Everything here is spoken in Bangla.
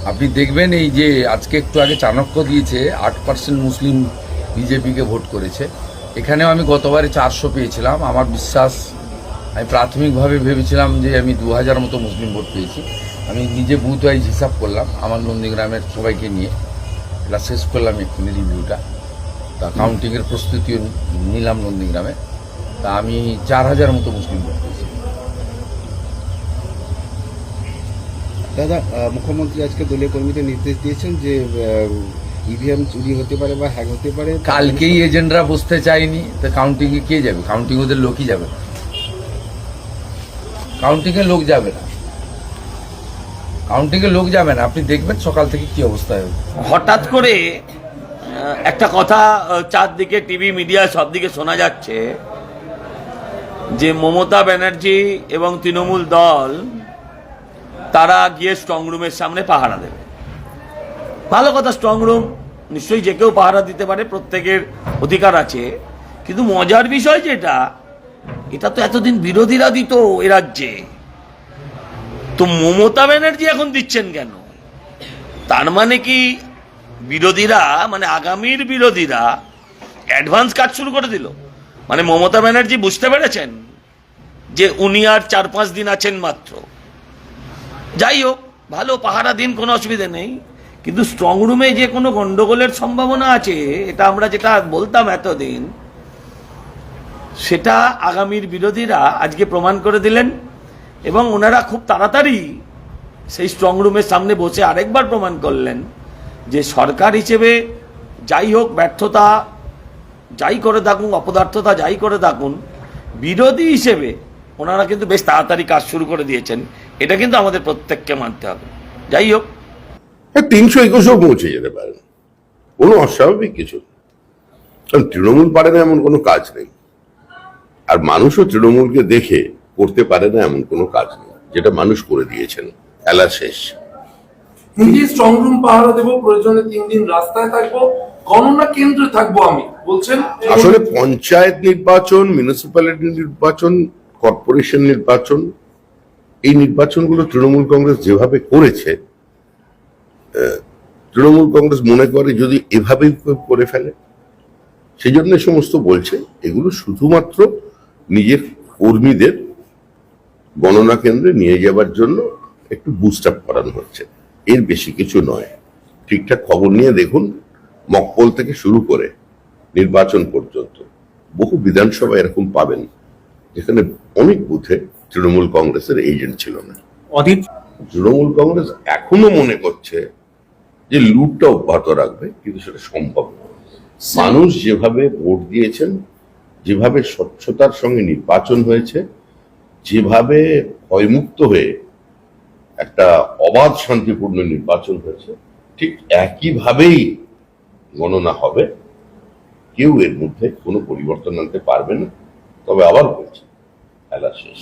আপনি দেখবেন এই যে আজকে একটু আগে চাণক্য দিয়েছে 8% মুসলিম বিজেপিকে ভোট করেছে। এখানেও আমি গতবারে 400 পেয়েছিলাম। আমার বিশ্বাস, আমি প্রাথমিকভাবে ভেবেছিলাম যে আমি 2000 মতো মুসলিম ভোট পেয়েছি। আমি নিজে বুথ ওয়াইজ হিসাব করলাম আমার নন্দীগ্রামের সবাইকে নিয়ে, এটা শেষ করলাম এক্ষুনি রিভিউটা। তা কাউন্টিংয়ের প্রস্তুতিও নিলাম নন্দীগ্রামে। তা আমি 4000 মতো মুসলিম ভোট পেয়েছি। দাদা, মুখ্যমন্ত্রী আজকে দলীয় কর্মীদের নির্দেশ দিয়েছেন যে ইভিএম চুরি হতে পারে বা হ্যাক হতে পারে। কালকেই এজেন্টরা বসতে চায়নি, তো কাউন্টিংয়ে কে যাবে? কাউন্টিং ওদের লোকই যাবে না, কাউন্টিংয়ে লোক যাবে না, কাউন্টিংয়ে লোক যাবে না। আপনি দেখবেন সকাল থেকে কি অবস্থা হবে। হঠাৎ করে একটা কথা চারদিকে টিভি মিডিয়া সব দিকে শোনা যাচ্ছে যে মমতা ব্যানার্জি এবং তৃণমূল দল তারা গিয়ে স্ট্রং রুমের সামনে পাহারা দেবে। ভালো কথা, স্ট্রং রুম নিশ্চয়ই যে কেউ পাহারা দিতে পারে, প্রত্যেকের অধিকার আছে। কিন্তু মজার বিষয় যেটা, এটা তো এতদিন বিরোধীরা দিত এ রাজ্যে, তো মমতা ব্যানার্জি এখন দিচ্ছেন কেন? তার মানে কি বিরোধীরা, মানে আগামীর বিরোধীরা অ্যাডভান্স কাজ শুরু করে দিল? মানে মমতা ব্যানার্জি বুঝতে পেরেছেন যে উনি আর 4-5 দিন আছেন মাত্র। যাই হোক, ভালো, পাহারা দিন, কোনো অসুবিধা নেই। কিন্তু স্ট্রং রুমে যে কোনো গন্ডগোলের সম্ভাবনা আছে, এটা আমরা যেটা বলতাম এতদিন, সেটা আগামীর বিরোধীরা আজকে প্রমাণ করে দিলেন। এবং ওনারা খুব তাড়াতাড়ি সেই স্ট্রং রুমের সামনে বসে আরেকবার প্রমাণ করলেন যে সরকার হিসেবে যাই হোক, ব্যর্থতা যাই করে থাকুন, অপদার্থতা যাই করে থাকুন, বিরোধী হিসেবে ওনারা কিন্তু বেশ তাড়াতাড়ি কাজ শুরু করে দিয়েছেন। এটা কিন্তু আমাদের প্রত্যেককে মানতে হবে। যাই হোক, 321ও পৌঁছে যেতে পারেন, কোনো অস্বাভাবিক কিছু। কারণ তৃণমূল পারে না এমন কোনো কাজ নেই, আর মানুষও তৃণমূলকে দেখে করতে পারে না এমন কোনো কাজ নেই, যেটা মানুষ করে দিয়েছেন। খেলা শেষ। নিজে স্ট্রং রুম পাহারা দেবো, প্রয়োজনে 3 দিন রাস্তায় থাকবো, গণনা কেন্দ্রে থাকবো আমি বলছেন। আসলে পঞ্চায়েত নির্বাচন, মিউনিসিপ্যালিটি নির্বাচন, কর্পোরেশন নির্বাচন, এই নির্বাচনগুলো তৃণমূল কংগ্রেস যেভাবে করেছে, তৃণমূল কংগ্রেস মনে করে যদি এভাবেই করে ফেলে, সেই জন্য সমস্ত বলছে এগুলো শুধুমাত্র নিজের কর্মীদের গণনা কেন্দ্রে নিয়ে যাবার জন্য একটু বুস্ট আপ করানো হচ্ছে, এর বেশি কিছু নয়। ঠিকঠাক খবর নিয়ে দেখুন, মকপল থেকে শুরু করে নির্বাচন পর্যন্ত বহু বিধানসভা এরকম পাবেন যেখানে অনেক বুথে তৃণমূল কংগ্রেসের এজেন্ট ছিল না। তৃণমূল কংগ্রেস এখনো মনে করছে যে লুটটা অব্যাহত রাখবে, কিন্তু সেটা সম্ভব নয়। মানুষ যেভাবে ভোট দিয়েছেন, যেভাবে স্বচ্ছতার সঙ্গে নির্বাচন হয়েছে, যেভাবে ভয়মুক্ত হয়ে একটা অবাধ শান্তিপূর্ণ নির্বাচন হয়েছে, ঠিক একইভাবেই গণনা হবে। কেউ এর মধ্যে কোনো পরিবর্তন আনতে পারবে না। তবে আবার বলছি, খেলা শেষ।